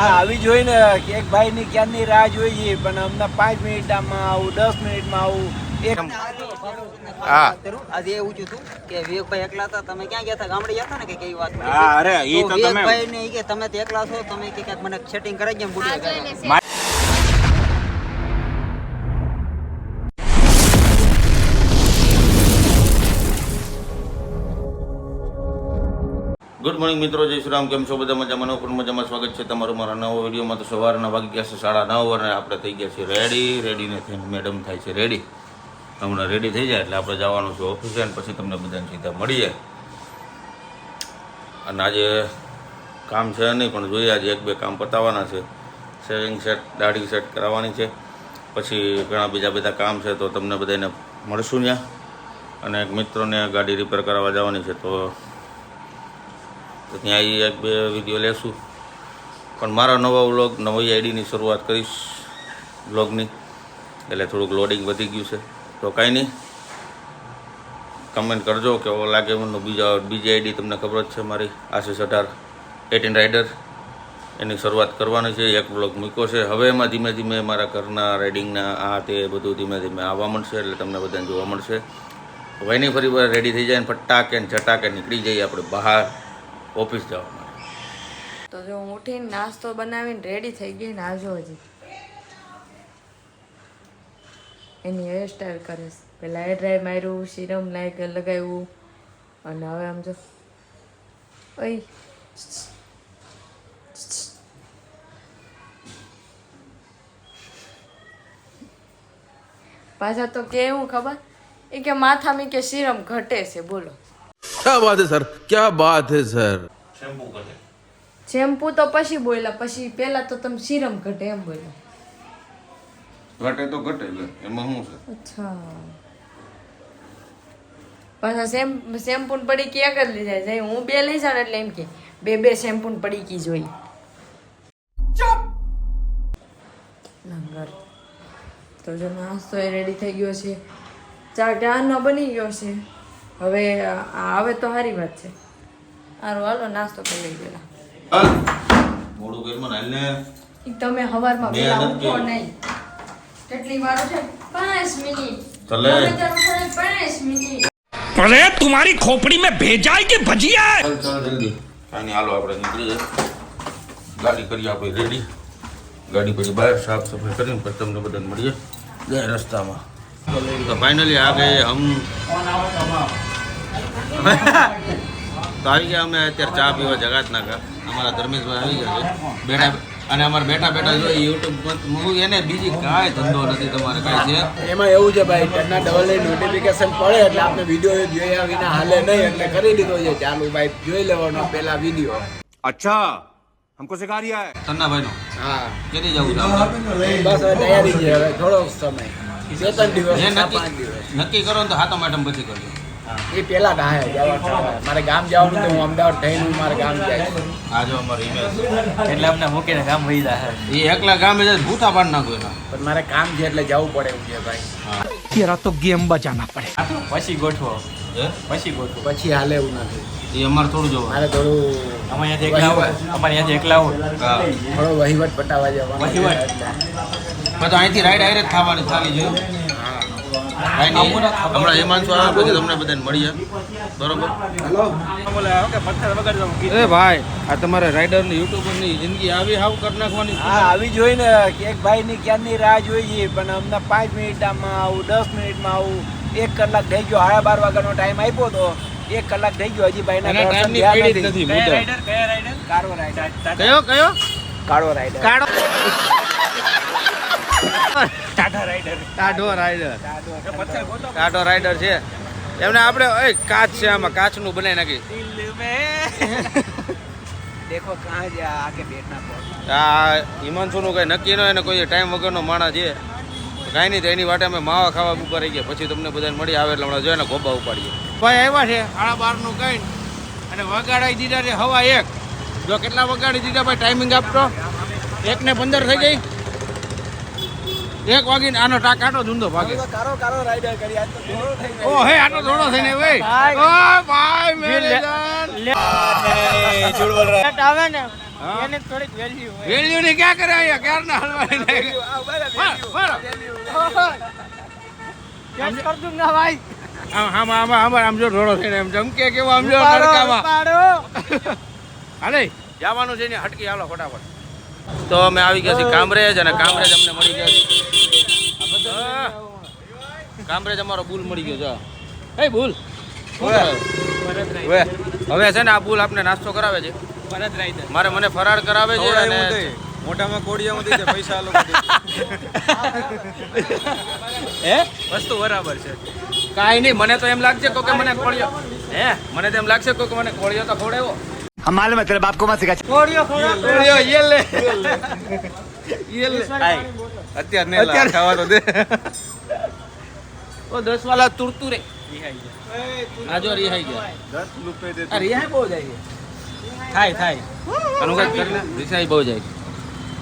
આવી જોઈ ને કે એક ભાઈ ની ક્યારની રાહ જોઈએ પણ અમને 5 મિનિટમાં આવું 10 મિનિટમાં આવું હા આજે એવું થયું હતું કે વિવેકભાઈ એકલા હતા, તમે ક્યાં ગયા હતા? ગામડે ગયા હતા ને કે કેવી વાત? હા અરે ઈ તો તમે વિવેકભાઈ ને કે તમે તો એકલા છો, તમે કે ક્યાંક મને સેટિંગ કરાવી ગયા બુડિયા ગુડ મોર્નિંગ મિત્રો, જય શ્રી રામ. કેમ છો બધા? મજામાં? પણ મજામાં. સ્વાગત છે તમારું મારા નવો વિડીયોમાં. તો સવારના વાગી ગયા છે 9:30 અને આપણે થઈ ગયા છીએ રેડીને થઈને મેડમ થાય છે રેડી. હમણાં રેડી થઈ જાય એટલે આપણે જવાનું છે ઓફિસે અને પછી તમને બધાને સીધા મળીએ. અને આજે કામ છે નહીં પણ જોઈએ આજે 1-2 કામ પતાવવાના છે. શેવિંગ સેટ, દાઢી સેટ કરાવવાની છે, પછી ઘણા બધા કામ છે તો તમને બધાને મળશું ત્યાં. અને એક મિત્રોને ગાડી રિપેર કરાવવા જવાની છે તો ત્યાં 1-2 વિડીયો લેશું. પણ મારા નવા વ્લોગ, નવી આઈડીની શરૂઆત કરીશ વ્લોગની, એટલે થોડુંક લોડિંગ વધી ગયું છે તો કાંઈ નહીં, કમેન્ટ કરજો કેવો લાગે મને. બીજી આઈડી તમને ખબર જ છે મારી, આશીષ 18 રાઇડર, એની શરૂઆત કરવાની છે. એક વ્લોગ મૂક્યો છે, હવે એમાં ધીમે ધીમે મારા ઘરના રાઇડિંગના આ તે બધું ધીમે ધીમે આવવા મળશે એટલે તમને બધાને જોવા મળશે. હવે નહીં ફરી વાર રેડી થઈ જાય ને ફટાકે ને ઝટાકે નીકળી જઈએ આપણે બહાર ઓફિસ જવા માટે. તો જો હું ઉઠીને નાસ્તો બનાવીને રેડી થઈ ગઈ ને આજો હજી એની હેરસ્ટાઈલ કરે છે. પહેલાં હેર ડ્રાય માર્યું, સિરમ લગાવ્યું અને હવે આમ જો ઓય પાછા તો કેવું ખબર એ કે માથામાં કે સિરમ ઘટે છે. બોલો क्या बात है सर, क्या बात है सर. શેમ્પુ કરે શેમ્પુ તો પછી બોલ્યા, પછી પહેલા તો તમે સિરમ ઘટે એમ બોલ્યા. ઘટે તો ઘટે એટલે એમાં શું છે? અચ્છા, પાછા શેમ્પૂ ને પડી એક જ લઈ જાય. હું 2 લઈ જાઉં એટલે એમ કે 2 શેમ્પૂ ને પડી કી જોઈ. તો જો નાસ્તો એ રેડી થઈ ગયો છે, ચાનો બની ગયો છે. હવે આવે તો સારી વાત છે. સારું હાલો નાસ્તો કરી લઈ ગયેલા. મોડું કર્યું હાલ ને. તમે સવારમાં વહેલા ઉઠો નહીં. કેટલી વાર છે? 5 મિનિટ. ચલે 5 મિનિટ. अरे तुम्हारी खोपड़ी में भेजा है कि भजिया है? ચાલ જલ્દી. કાંઈ નહીં, હાલો આપણે નીકળી જાય. ગાડી કરીએ આપણે રેડી. ગાડી પછી બહાર સાફ સફાઈ કરીને પછી તમને બધાને મળીએ જાય રસ્તામાં. તો ફાઇનલી આ ગए હમ. તો આવી ગયા અમે અત્યારે ચા પીવા જગાતના કા. અમારા ધર્મેશભાઈ આવી ગયા છે બેઠા, અને અમારે બેઠા જોઈએ યુટ્યુબ. એને બીજી કાંઈ ધંધો નથી તમારે કાંઈ છે એમાં એવું છે ભાઈ, ટના ડબલ નોટિફિકેશન પડે એટલે આપણે વિડીયો જોયા વિના હાલે નહીં એટલે કરી દીધો છે ચાલુ. ભાઈ જોઈ લેવાનો પેલા વિડીયો. अच्छा, हमको सिखा रिया है. તન્નાભાઈનો. હા કેદી જવું છે આપણે? બસ હવે તૈયારી છે, હવે થોડો સમય 2-3 દિવસ જે 5 દિવસ નક્કી કરો ને તો હાથો મેડમ પછી કરજો. એ પેલા થાય જવાનું. મારે ગામ જવાનું તો હું અમદાવાદ થઈને હું મારે ગામ જાય. આ જો અમારો ઈમેજ. એટલે અમને મૂકીને ગામ વહી જાય. એ એકલા ગામે જાય ભૂતા પાડ નાખો એના. પણ મારે કામ છે એટલે જવું પડે એવું છે ભાઈ. तेरा तो गेम बजाना पड़े. પછી ગોઠવો, હે? પછી ગોઠવો. પછી હાલે એવું નથી. એ અમારે થોડું જોવાનું. મારે થોડું અમારે ત્યાંથી એકલા આવું. હા. થોડો વહીવટ પટાવા જવાનું છે વહીવટ? એટલે. પછી અહીંથી રાઈડ આઈરે થવાની થવી જોઈએ. કાંઈ નહીં, હમણાં હિમાંશુ આવે પછી તમને બધાને મળીએ. બરોબર? એ ભાઈ, આ તમારે રાઈડરની યુટ્યુબરની જિંદગી આવી હાવ કરી નાખવાની. હા આવી જોઈ ને કે એક ભાઈ ની ક્યારની રાહ જોઈએ પણ અમને 5 મિનિટમાં આવું 10 મિનિટમાં આવું. 1 કલાક થઈ ગયો, 12:30 વાગ્યાનો ટાઈમ આપ્યો તો 1 કલાક થઈ ગયો હજી ભાઈ એના ટાઈમની પેડી જ નથી. મુદ્દો. કાળો રાઈડર. કયો કાળો રાઈડર. ટાઢો રાઈડર છે એમને આપણે. કાચ છે આમાં, કાચનું બનાવી નાખી. દેખો કહાં જા આકે બેઠના પડ. આ હિમાંશુનું કંઈ નક્કી ન હોય ને કોઈ ટાઈમ વગરનો માણસ છે. કાંઈ નહીં, તો એની વાટે અમે માવા ખાવા ઉપર રહી ગયા પછી તમને બધાને મળી આવે એટલે હમણાં જોઈએ ને ગોબા ઉપાડીએ. ભાઈ આવ્યા છે 12:30 કઈ અને વગાડાઈ દીધા છે 1:15. જો કેટલા વગાડી દીધા ભાઈ, ટાઈમિંગ આપતો 1:15 થઈ ગઈ. 1 વાગીને આનો કાંટો ધૂંધો ભાગે. કાળો રાઈડર કરી આજ તો ધોળો થઈ ગયો. ઓ હે આટલો થોડો થઈને ભાઈ. ઓ ભાઈ મેરે જાન. આવે ને એને થોડીક વેલ્યુ હોય. વેલ્યુ ની ક્યાં કરે અહીંયા ક્યારના હલવાઈ Value, આ બરાબર value, value. Catch કર દઉં ના ભાઈ. આમ જો ઢોળો થઈને એમ જમકે કેવો આમ જો ઉપાડો, તડકામાં ઉપાડો. હાલે જવાનું છે ને હટકી હાલો ફટાફટ. તો અમે આવી ગયા છીએ કામરેજ અને કામરેજ અમને મળી ગયા છે. કામરેજ અમારો બુલ મળી ગયો છે. એ બુલ હવે છે ને આ બુલ આપને નાસ્તો કરાવે છે. મને ફરાળ કરાવે છે અને મોટામાં કોડિયામાં દઈ દે પૈસા આ લોકો દે. હે વસ્તુ બરાબર છે. કાઈ નહીં મને તો એમ લાગશે કે મને કોળિયો મને તો એમ લાગશે કે મને કોળિયો તો ખવડાવ્યો. हम मालूम है तेरे बाप को मत सिखा કોળિયો ખવડાવ. કોળિયો યે લે અત્યારે નહીં લાવ, ખાવા તો દે. ઓ 10 વાલા તુરતુરે આ જો રિહાઈ ગયા. 10 રૂપિયા દે. આ રિહાઈ બહુ જાય થાય થાય. આનું કઈ કરીને રિહાઈ બહુ જાય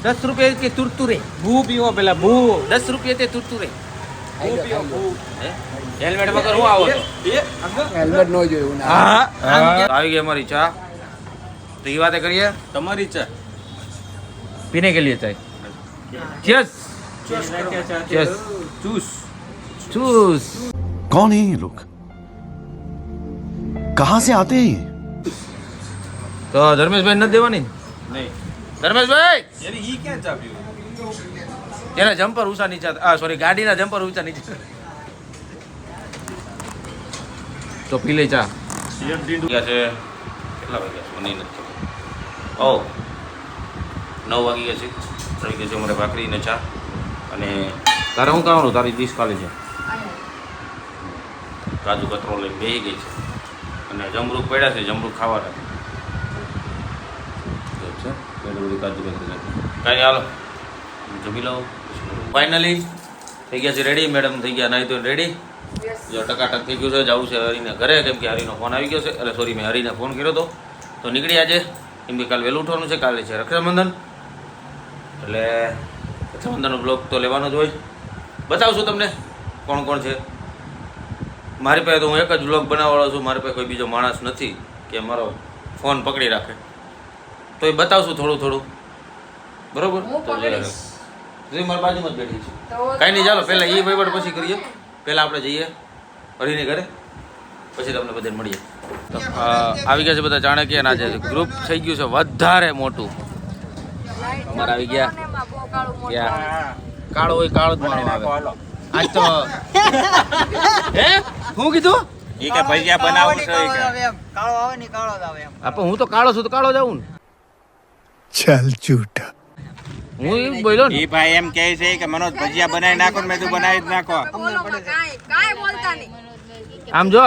10 રૂપિયા કે તુરતુરે ભૂ પીવો પેલા ભૂ. 10 રૂપિયા તે તુરતુરે ભૂ પીવો ભૂ. હેલ્મેટ વગર હું આવો છો? હેલ્મેટ નો જોયું ના. આવી ગઈ અમારી ચા. તો એ વાતે કરીએ તમારી ચા. पीने के लिए चाय चीयर्स चीयर्स ચૂસ. चूस कौन है ये लोग कहाँ से आते हैं ये तो धर्मेशભાઈ નથી દેવાની નહીં. ધર્મેશભાઈ યાર ઈ ક્યાં ચા પીવું? તેના જમ્પર ઊંચા નીચા સોરી ગાડીના જમ્પર ઊંચા નીચે તો પી લે ચા ગયા છે કેટલા વાગ્યા મને નથી ખબર. ઓ 9 વાગી ગયા છે. આવી ગયા છે અમારે ભાખરી ને ચા. અને તારે શું કરવાનું? તારી ડીશ ખાલી છે. કાજુ કતરો લઈને બેસી ગઈ છે અને જમરૂખ પડ્યા છે. જમરૂખ ખાવાના છે. બધી કાજુ કતરી કાંઈ હાલો જમી લો. ફાઇનલી થઈ ગયા છે રેડી. મેડમ થઈ ગયા નહીં તો રેડી. જો ટકાટક થઈ ગયું છે. જવું છે હરીને ઘરે કેમ કે હરીનો ફોન આવી ગયો છે. એટલે સોરી મેં હરીને ફોન કર્યો હતો તો નીકળી આજે. કેમ કે કાલે વહેલું ઉઠવાનું છે. કાલે છે રક્ષાબંધન એટલે રક્ષાબંધનનો બ્લોગ તો લેવાનો જ હોય. બતાવશું તમને કોણ કોણ છે. મારી પાસે તો હું એક જ બ્લોગ બનાવવાળો છું. મારી પાસે કોઈ બીજો માણસ નથી કે મારો ફોન પકડી રાખે. તો એ બતાવશું થોડું થોડું બરોબર. તો મારી બાજુમાં જ બેઠી છે. કાંઈ નહીં ચાલો પહેલાં એ વહીવટ પછી કરીએ. પહેલાં આપણે જઈએ હરીને ઘરે પછી તમને બધાને મળીએ. તો આવી ગયા છે બધા ચાણક્ય અને આજે ગ્રુપ થઈ ગયું છે વધારે મોટું. અમારે આવી ગયા કાળો હોય કાળો જ માણો આવે. આજ તો હે શું કીધું? ઈ કે ભજીયા બનાવું છે ઈ કે. કાળો આવે ને કાળો જ આવે એમ. આપણે હું તો કાળો છું તો કાળો જ આવું ને. चल झूठा હું એમ બોલ્યો ને. ઈ ભાઈ એમ કહે છે કે મનોજ ભજીયા બનાવી નાખો ને મેં તું બનાવી જ નાખો. આમ જો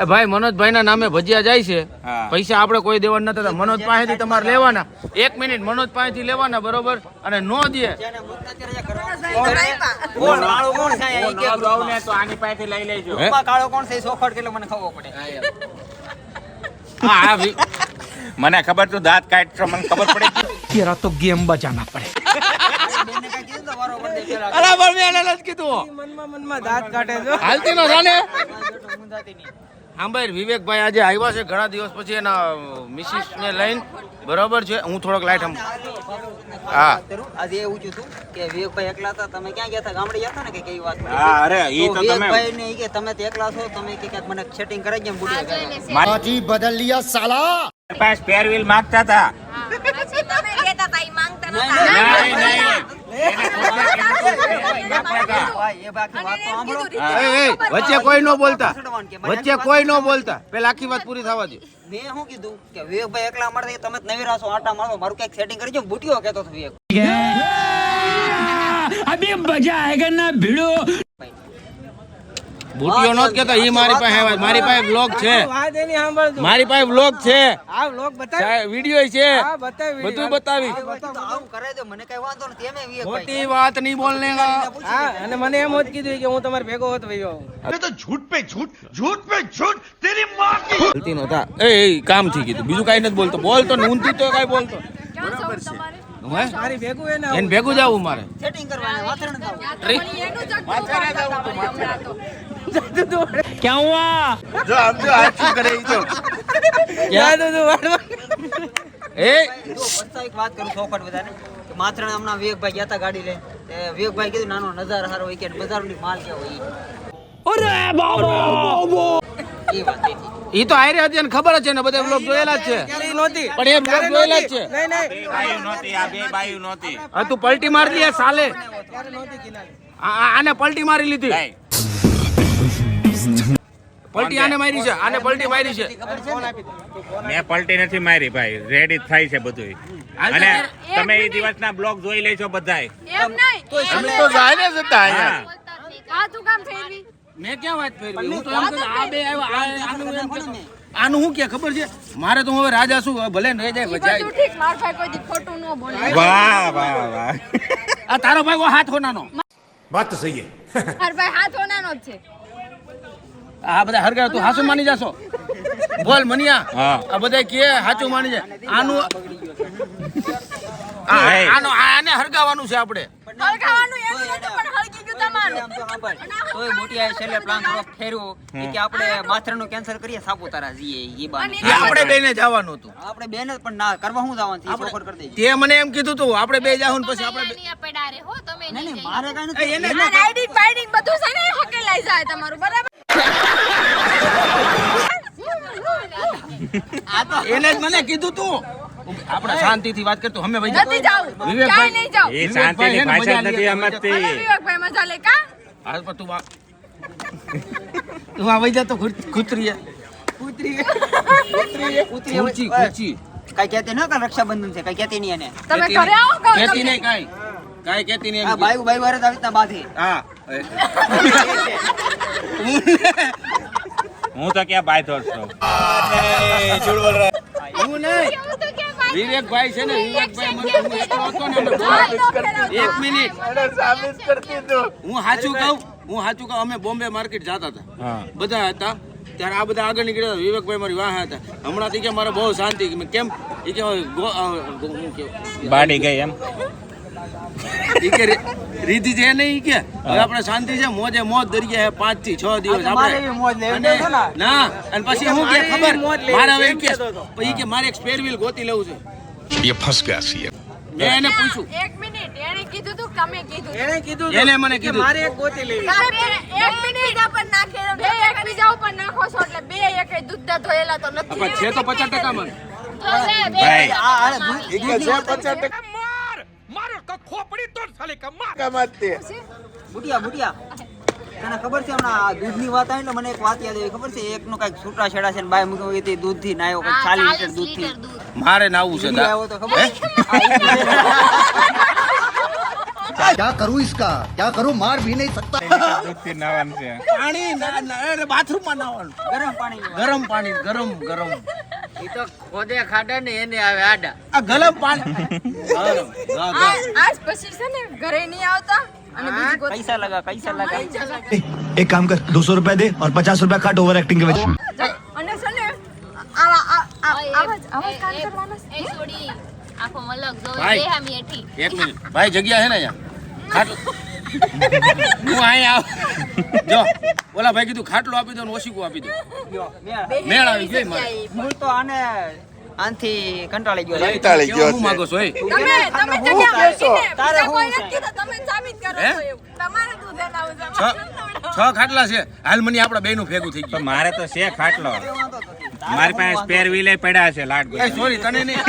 એ ભાઈ મનોજભાઈના નામે ભજીયા જાય છે. હા. પૈસા આપણે કોઈ દેવાના નથી. મનોજ પાસેથી તમારે લેવાના. 1 મિનિટ મનોજ પાસેથી લેવાના બરોબર. અને નો દે જેને મુક્ત અત્યારે જે કરવાનું. કોણ કાળો કોણ છે એ કે તો આની પાસેથી લઈ લેજો. હે? કાળો કોણ છે એ સોફટ કેટલો મને ખબર પડે. હા હા મને ખબર તું દાંત કાઢશો મને ખબર પડે. तेरा तो गेम बजाना पड़ेगा. બેનને કાંઈ કીધું તો બરોબર દે પેલા. અલા પણ મેં એને નથી કીધું. મનમાં દાંત કાઢે છે. હાલતી નો જાને. મુંજાતી નહીં. હા ભાઈ વિવેકભાઈ આજે આવ્યા છે ઘણા દિવસ પછી એના મિસિસ ને લઈને બરોબર છે. હું થોડોક લાઈટ આમ હા આજે એવું થયું કે વિવેકભાઈ એકલા હતા. તમે ક્યાં ગયા હતા? ગામડે ગયા હતા ને કે કેવી વાત કરી? હા અરે ઈ તો તમે વિવેકભાઈ ને ઈ કે તમે તો એકલા છો. તમે કે ક્યાંક મને સેટિંગ કરાવી ગયા બુડિયા ગયા. पार्टी बदल लिया साला પાસ પેરવીલ માંગતા હતા. પછી તમે કહેતા હતા ઈ માંગતા નહીં, નતા. ભાઈ એ બાકી વાત તો સાંભળો. વચ્ચે કોઈ ન બોલતા. વચ્ચે કોઈ ન બોલતા. પેલા આખી વાત પૂરી થવા દે. મેં શું કીધું કે વિવેકભાઈ એકલા મળે તમે જ નવી રાસો આટા મારો મારું કઈક સેટિંગ કરી જો બુટિયો કહેતો હતો વિવેક. अभी मजा आएगा ना भिड़ो. બુટીઓ નો કેતા ઈ મારી પાસે આવ્યા. મારી પાસે વ્લોગ છે. વાત એની સાંભળજો. મારી પાસે વ્લોગ છે. આ vlog બતાવી. વિડિયો છે. હા, બતાવી video. બધું બતાવી. તો આવું કરાવી દો મને કઈ વાંધો નથી. એમે વિવેકભાઈ ખોટી વાત નહીં બોલને હા અને મને એમ જ કીધું કે હું તમારે ભેગો હોત વયો. બોલતી નતા. એ કામ થી કીધું બીજું કઈ નથી બોલતો. બોલતો ને ઊંધું તો કઈ બોલતો. હે મારી ભેગું એને એને ભેગું જવું મારે. સેટિંગ કરવાને વાથરણ દાવ. क्या हुआ? जो हम जो आज करे तो યાદ હતું વાળવા. એ એક વાત કરું ચોખટ બધાને કે માથાણે હમણાં વિવેકભાઈ ગયા હતા ગાડી લઈને તે વિવેકભાઈ કીધું નાનો નજારો સારો હોય કે બજારની માલ કેવો હોય એ વાત થઈ ઈ તો આયરે હતી અને ખબર જ છે ને બધા બ્લોગ જોયેલા જ છે પણ એ બ્લોગ જોયેલા જ છે બાયું નહોતી આ બે બાયું નહોતી હા તું પલટી મારી લે સાલે આને પલટી મારી લીધી પલટી આને મારી છે આને પલટી મારી છે મેં પલટી નથી મારી ભાઈ રેડી થાય છે બધું અને તમે એ દિવસના બ્લોગ જોઈ લેજો બધાય એમ નહીં અમે તો જાણે જ હતા અહીંયા આ તું કામ ફેરવી મેં ક્યાં વાત ફેરવી હું તો એમ કહું આ બે આવ્યા આનું એમ કહેતો. આનું શું કે ખબર છે મારે તો હવે રાજા શું ભલે ને રહી જાય બધું બચાય ઠીક માર ભાઈ કોઈ દી ખોટું ન બોલે વાહ વાહ વાહ આ તારો ભાઈ કો હાથ હોનાનો बात तो सही है માર ભાઈ હાથ હોનાનો જ છે આ બધા હરગા તું હાસુ માની જાશો બોલ મનિયા હા. આ બધા કે હાચું માની જાય આનું આને હરગાવાનું છે આપણે હળગાવાનું એમ નતું પણ હળગી ગયું તમારું તોય મોટી આ છેલ્લે પ્લાન થોડોક ફેરવ્યો એ કે આપણે માથાનું કેન્સલ કરીએ સાપુતારા જઈએ એ બાને એ આપણે બેને જવાનું હતું આપણે બેન જ પણ ના કરવા હું જવાનું છે એ ચોખટ કરી દેજો તે મને એમ કીધું તું આપણે બે જાહું ને પછી આપણે નહીં પડારે હો તમે નહીં નહીં નહીં મારે કાંઈ એને નથી રાઇડિંગ બાઇડિંગ બધું છે ને હકેલાઈ જાય તમારું બરાબર એને જ મને કીધું તું આપણે શાંતિથી વાત કરતો અમે ભાઈ નથી જાવ ક્યાંય નહીં જાવ એ શાંતિની ભાષા જ નથી અને સમજતી વિવેકભાઈ મજા લે કા હાલ પર તું તું આ વઈ જા તો કૂતરી કૂતરી કઈ કહેતી ન કાલ રક્ષાબંધન છે કઈ કહેતી નહીં એને તમે ઘરે આવો કહો કહેતી તમને. નહીં કાઈ કહેતી નહીં આ બાયુ બાયુ વારે જ આવી રીતના બાંધી હા હું તો ક્યાં બાયધો છું હું નહીં કેવું તો કે ભાઈ વિવેકભાઈ છે ને વિવેકભાઈ મને હું એકલો હતો ને અમે એક મિનિટ હું સાચું કહું અમે બોમ્બે માર્કેટ જતા હતા હા. બધા હતા ત્યારે આ બધા આગળ નીકળ્યા હતા. વિવેકભાઈ મારી વાહ હતા હમણાં થી કે મારે બહુ શાંતિ મેં કેમ એ કે હું કેવું બાડી ગઈ એમ ઈ કે રીતિ છે નહીં કે હવે આપણે શાંતિ છે મોજે મોજ દરિયા 5 થી 6 દિવસ મારે એવી મોજ લેવી અને નતો ને. ના અને પછી હું કે ખબર મારે હવે ઈ કે પછી કે મારે એક સ્પેર વ્હીલ ગોતી લેવું છે ये फंस गया सी મેં એને પૂછ્યું એક મિનિટ એને કીધું તું તમે કીધું એને મને કીધું તમે એક મિનિટ પર નાખે બે એકબીજા ઉપર નાખો છો એટલે બે એક દૂધ ધોયેલા તો નથી પણ છે તો 50% મને તો લે બે ભાઈ બુટિયા તને ખબર છે હમણાં આ દૂધની વાત આવી એટલે મને એક વાત યાદ આવી ખબર છે એકનો કઈક છૂટા છેડા છે ને બાય મૂકી ગઈ હતી દૂધથી નાયો કઈક 40 લીટર દૂધથી મારે નાવું છે દીદી આવ્યો તો ખબર क्या करूं इसका क्या करूं मार भी नहीं सकता પાણી અરે બાથરૂમમાં નાવાનું ગરમ પાણી ગરમ ગરમ એ તો ખોદે ખાડા ને એને આવે આડા આ ગરમ પાણી આજ પછી છે ને ઘરે નહીં આવતા અને બીજી કોઈ પૈસા લગા एक काम कर 200 रुपए दे और 50 रुपए काट ओवर एक्टिंग के वजह અને છે ને આવા કામ કરવાના છે આખો મલક જો ભાઈ. બે હામી એઠી એક મિનિટ ભાઈ જગ્યા છે ને અહીંયા ખાટલો હું અહીંયા આવ જો ઓલા ભાઈ કીધું ખાટલો આપી દો ને ઓશીકું આપી દો મેળ આવી ગઈ મારે હું તો આને આનથી કંટાળી ગયો હું માગો છો એ તમે જગ્યા મૂકીને તારે બીજા કોઈ હું નથી કીધું, તમે સાબિત કરો હે? છો એવું. તમારે દૂધ એલાવું છે. છ ખાટલા છે હાલ મને આપડા બેનું ભેગું થઈ તો ગયું મારે તો છે ખાટલો મારી પાસે સ્પેર વ્હીલ પડ્યા છે લાડ એ સોરી તને નહીં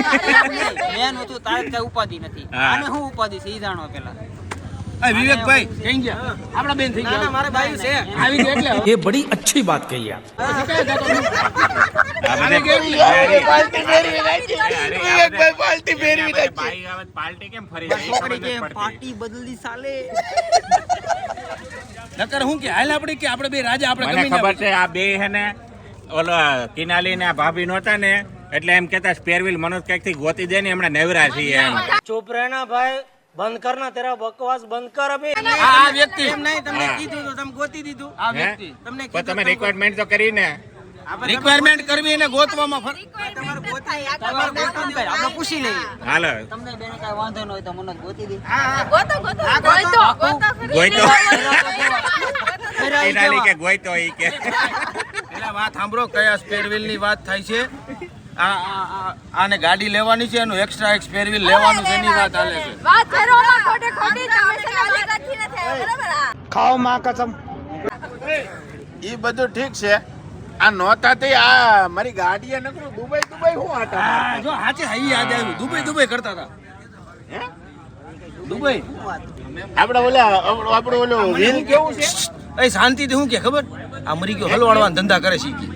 મેન હતું તારે કઈ ઉપાધિ નથી હા. આને હું ઉપાધિ છે ઈ જાણો પેલા એ વિવેકભાઈ કઈ ગયા આપડા બેન થઈ ગયા મારે બાયું છે આવી ગઈ એટલે ये बड़ी अच्छी बात कही आप પાર્ટી કેમ ફરી છોકરી કે પાર્ટી બદલી સાલે નકર હું કે હાલ આપણે કે આપણે બે રાજા આપણે મને ગમીને ખબર છે આ બે હે ને ઓલો કિનાલી ને આ ભાભી નહોતા ને એટલે એમ કેતા સ્પેર વ્હીલ મનોજ કઈક થી ગોતી દે ને હમણાં નવરા છીએ એમ ચૂપ રહેના ભાઈ બંધ કરના તેરા બકવાસ બંધ કર અબે આ વ્યક્તિ તમને કીધું તો તમે ગોતી દીધું આ હે? વ્યક્તિ તમને પણ તમે રિક્વાયરમેન્ટ તો કરીને રિક્વાયરમેન્ટ કરવી એને ગોતવામાં તમારે આપણે પૂછી લઈએ હાલો તમને બેને કાંઈ વાંધો ન હોય તો મને ગોતી દે ગોતો ખરી. ગોઈતો ફેરાઈ કિનાલી જવા. કે ગોઈતો ઈ કે પેલા વાત સાંભળો કયા સ્પેર વ્હીલ ની વાત થાય છે આને ગાડી લેવાની છે એનું એક્સ્ટ્રા એક સ્પેર વ્હીલ લેવાનું છે એની વાત હાલે છે. વાત કરો માં ખોટે ખોટી તમે છે ને વાત રાખી નથી બરાબર હા ખાઓ માં કસમ એ બધું ઠીક છે આ નહોતા તે આ મારી ગાડીએ નકરું દુબઈ હું આટા જો હાચે હાઈ યાદ આવ્યું દુબઈ કરતા હતા દુબઈ આપણે ઓલો વ્હીલ કેવું છે એ શાંતિથી શું કે ખબર આ મરી ગયો હલવાડવાના ધંધા કરે છે ઈ.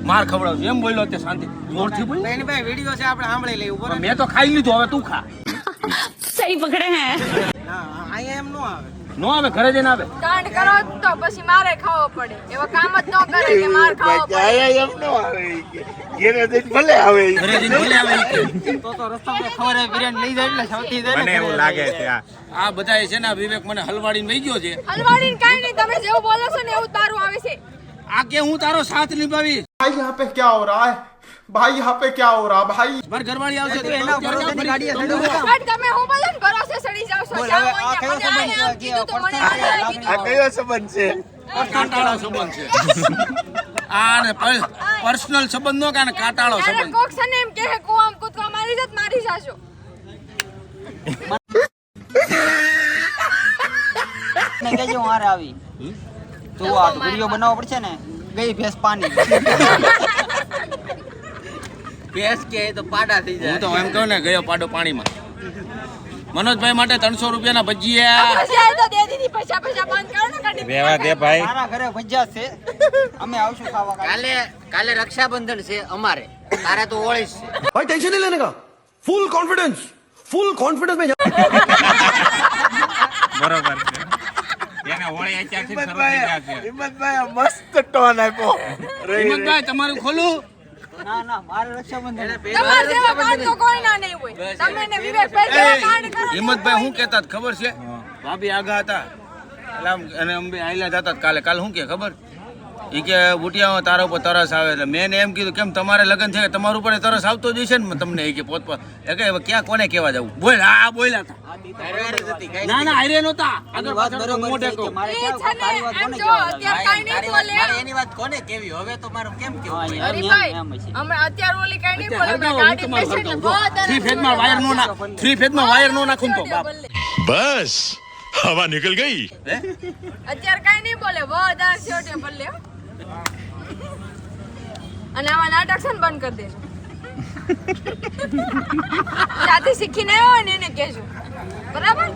માર ખવડાવશે એમ બોલ્યો તે શાંતિ જોરથી બોલ એની ભાઈ વિડીયો છે આપણે સાંભળી લઈએ ઉપર મેં તો ખાઈ લીધું હવે તું ખા सही पकड़े हैं અહીંયા એમ નો આવે નો આવે ઘરે જઈને આવે કાંડ કરો તો પછી મારે ખાવો પડે એવા કામ જ ન કરે કે માર ખાવો પડે એમ ન આવે ઘેરે જઈને ભલે આવે ઘરે જઈને ભલે આવે ઈ કે. તો રસ્તામાં ખબર હે બિરિયાની લઈ જાય એટલે સૌથી જાય મને એવું લાગે છે આ બધાય છે ને આ વિવેક મને હલવાડીને વહી ગયો છે હલવાડીને કાંઈ નહીં તમે જેવું બોલો છો ને એવું જ તારું આવે છે આ કે હું તારો સાથ નિભાવીશ भाई यहाँ पे क्या हो रहा है भाई यहाँ पे क्या हो रहा भाई મારી ઘરવાળી આવશે તો એના ભરોસાની ગાડીએ ચડ્યો હતો. પણ તમે હું બોલો ને ભરોસે ચડી જાવ છો બોલ, જાઓ હવે આ કયો અહીંયા, મને સંબંધ આમ છે? કીધું તો મને આ આમ લાગણી કીધું. કયો સંબંધ છે કાંટાળો સંબંધ છે આ ને પર્સનલ સંબંધ નો કાને કાંટાળો ત્યારે સંબંધ કોક છે ને એમ કહે કુવામ કૂદકા મારી જાત મારી જાશો ને કહેજો હું હારે આવી તો આ વિડીયો બનાવવો પડશે ને ગઈ ભેંસ પાણી ભેંસ કે તો પાડા થઈ હું તો એમ કહું ને ગયો પાડો પાણીમાં મનોજભાઈ માટે 300 રૂપિયાના ભજીયા પછી આ તો દે દીધી પૈસા બંધ કરો ને કાઢી રેવા દે ભાઈ મારા ઘરે ભજીયા છે અમે આવશું ખાવા કાલે રક્ષાબંધન છે અમારે તારે તો હોળી છે भाई टेंशन नहीं लेने का फुल कॉन्फिडेंस में બરોબર છે એને હોળી અત્યારથી શરૂ થઈ જશે હિંમતભાઈ મસ્ત ટોન આપ્યો હિંમતભાઈ તમારું ખોલું ના મારે રક્ષાબંધન તમારા જેવા કાંડ તો કોઈ ના નહીં હોય તમે ને વિવેક ભાઈ જેવા કાંડ કરો તો હિંમતભાઈ શું કહેતા હતા ખબર છે ભાભી આગા હતા એટલે આમ અને અંબે આયલા જતા હતા કાલે શું કે ખબર ઈ કે બુટિયા તારા ઉપર તરસ આવે એટલે મેં એમ કીધું કેમ તમારે લગ્ન છે તમારા ઉપર તરસ આવતો જ હશે ને તમને એ કે પોત એ કે હવે ક્યાં કોને કહેવા જવું બોલ હા બોલ્યા હતા ના હારે નહોતા આગળ વાત પાછળ બરોબર મોઢે છે કહું કે મારે એ ક્યાં છે ને તારી વાત એમ કોને જો કહેવા અત્યારે કાંઈ નહીં બોલે એની વાત કોને કેવી હવે તો મારું કેમ કેવું હરીભાઈ હમણાં અત્યારે ઓલી કાંઈ નહીં બોલે મેં ગાડી બેસે એટલે બહુ થ્રી ફેઝમાં વાયર નો નાખ થ્રી ફેઝમાં વાયર નો નાખું તો બાપ बस हवा निकल गई અત્યારે કાંઈ નહીં બોલે બહુ દર છોટે બોલે હો. અને આવા નાટક છે ને બંધ કરી દેજો જાતે શીખીને આવ્યો હોય ને એને કહેજો બરાબર